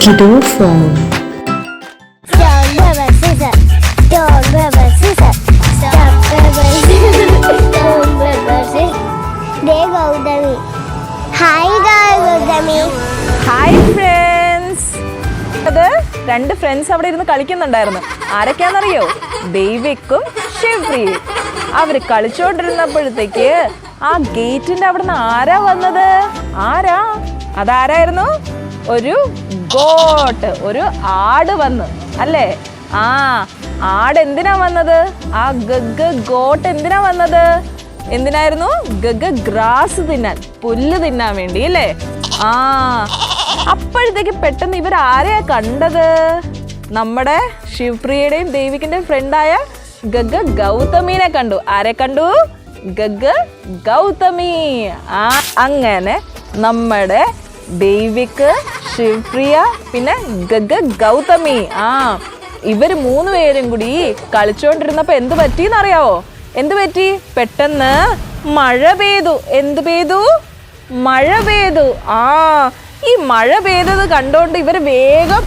Kido phone. Stone, rubber, scissors. Stone, rubber, scissors. Stone, rubber, scissors. Stone, rubber, scissors. Dey Gautami. Hi, Gautami. Hi friends. അത് രണ്ട് friends അവിടെ ഇരുന്ന് കളിക്കുന്നുണ്ടായിരുന്നു. ആരൊക്കെയാണെന്നറിയോ? ദൈവിക്കും ഷിവ്രിയും. അവർ കളിച്ചോണ്ടിരുന്നപ്പോഴത്തേക്ക് ആ ഗേറ്റിന്റെ അവിടുന്ന് ആരാ വന്നത്? അതാരായിരുന്നു? ഒരു ഗോട്ട്, ഒരു ആട് വന്ന് അല്ലേ? ആട് എന്തിനാ വന്നത്? ആ ഗോട്ട് എന്തിനാ വന്നത്? എന്തിനായിരുന്നു? ഗ്രാസ് തിന്നാൻ, പുല്ല് തിന്നാൻ വേണ്ടി അല്ലേ? അപ്പോഴത്തേക്ക് പെട്ടെന്ന് ഇവർ ആരെയാ കണ്ടത്? നമ്മുടെ ശിവപ്രിയയുടെയും ദേവിക്കിന്റെയും ഫ്രണ്ടായ ഗൗതമീനെ കണ്ടു. ആരെ കണ്ടു? ഗൗതമി. അങ്ങനെ നമ്മുടെ ദേവിക്ക്, ശിവപ്രിയ, പിന്നെ ഗൗതമി, ഇവര് മൂന്നുപേരും കൂടി കളിച്ചോണ്ടിരുന്നപ്പോ എന്ത് പറ്റിയെന്നറിയാവോ? എന്ത് പറ്റി? പെട്ടെന്ന് മഴ പെയ്തു. എന്ത് പെയ്തു? മഴ പെയ്തു. ഈ മഴ പെയ്തത് കണ്ടോണ്ട് ഇവര് വേഗം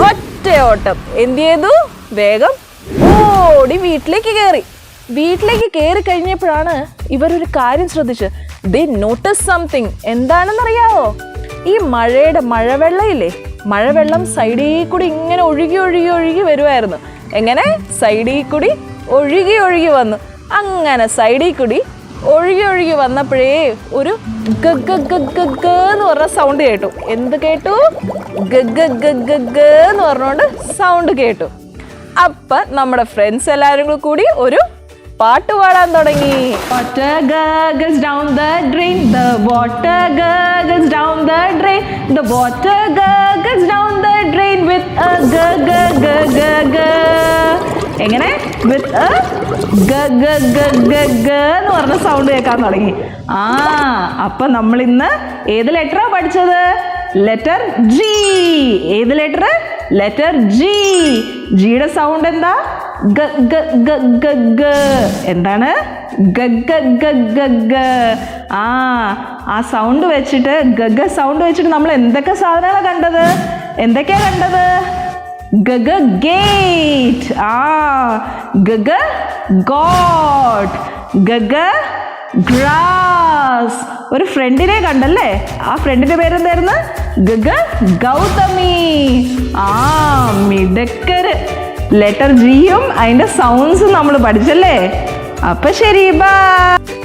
ഒറ്റ ഓട്ടം എന്ത് ചെയ്തു? വേഗം ഓടി വീട്ടിലേക്ക് കയറി. വീട്ടിലേക്ക് കയറി കഴിഞ്ഞപ്പോഴാണ് ഇവരൊരു കാര്യം ശ്രദ്ധിച്ചത്. ദേ നോട്ടീസ് സംതിങ്. എന്താണെന്നറിയാവോ? ഈ മഴവെള്ളമില്ലേ, മഴവെള്ളം സൈഡിൽ കൂടി ഇങ്ങനെ ഒഴുകി വരുമായിരുന്നു. എങ്ങനെ? സൈഡിൽ കൂടി ഒഴുകി വന്നു. അങ്ങനെ സൈഡിൽ കൂടി ഒഴുകി വന്നപ്പോഴേ ഒരു എന്ന് പറഞ്ഞ സൗണ്ട് കേട്ടു. എന്ത് കേട്ടു? എന്ന് പറഞ്ഞോണ്ട് സൗണ്ട് കേട്ടു. അപ്പൊ നമ്മുടെ ഫ്രണ്ട്സ് എല്ലാവരും കൂടി ഒരു പാട്ട് പാടാൻ തുടങ്ങി. Water gurgles down the drain, the water gurgles down the drain, the water gurgles down the drain with a എങ്ങനെ? വിത്ത് എന്ന് പറഞ്ഞ സൗണ്ട് കേൾക്കാൻ തുടങ്ങി. അപ്പൊ നമ്മൾ ഇന്ന് ഏത് ലെറ്ററാ പഠിച്ചത്? Letter G. ഏത് ലെറ്റർ? Letter G. ജിയുടെ സൗണ്ട് എന്താ? എന്താണ്? ആ സൗണ്ട് വെച്ചിട്ട്, സൗണ്ട് വെച്ചിട്ട് നമ്മൾ എന്തൊക്കെ സാധനങ്ങളാണ് കണ്ടത്? എന്തൊക്കെയാ കണ്ടത്? Gate, God, grass. ഒരു ഫ്രണ്ടിനെ കണ്ടല്ലേ? ആ ഫ്രണ്ടിന്റെ പേരെന്തായിരുന്നു? ഗൗതമി. മിടുക്കര്. ലെറ്റർ ജിയും അതിന്റെ സൗണ്ട്സും നമ്മൾ പഠിച്ചല്ലേ? അപ്പൊ ശരി, ബൈ.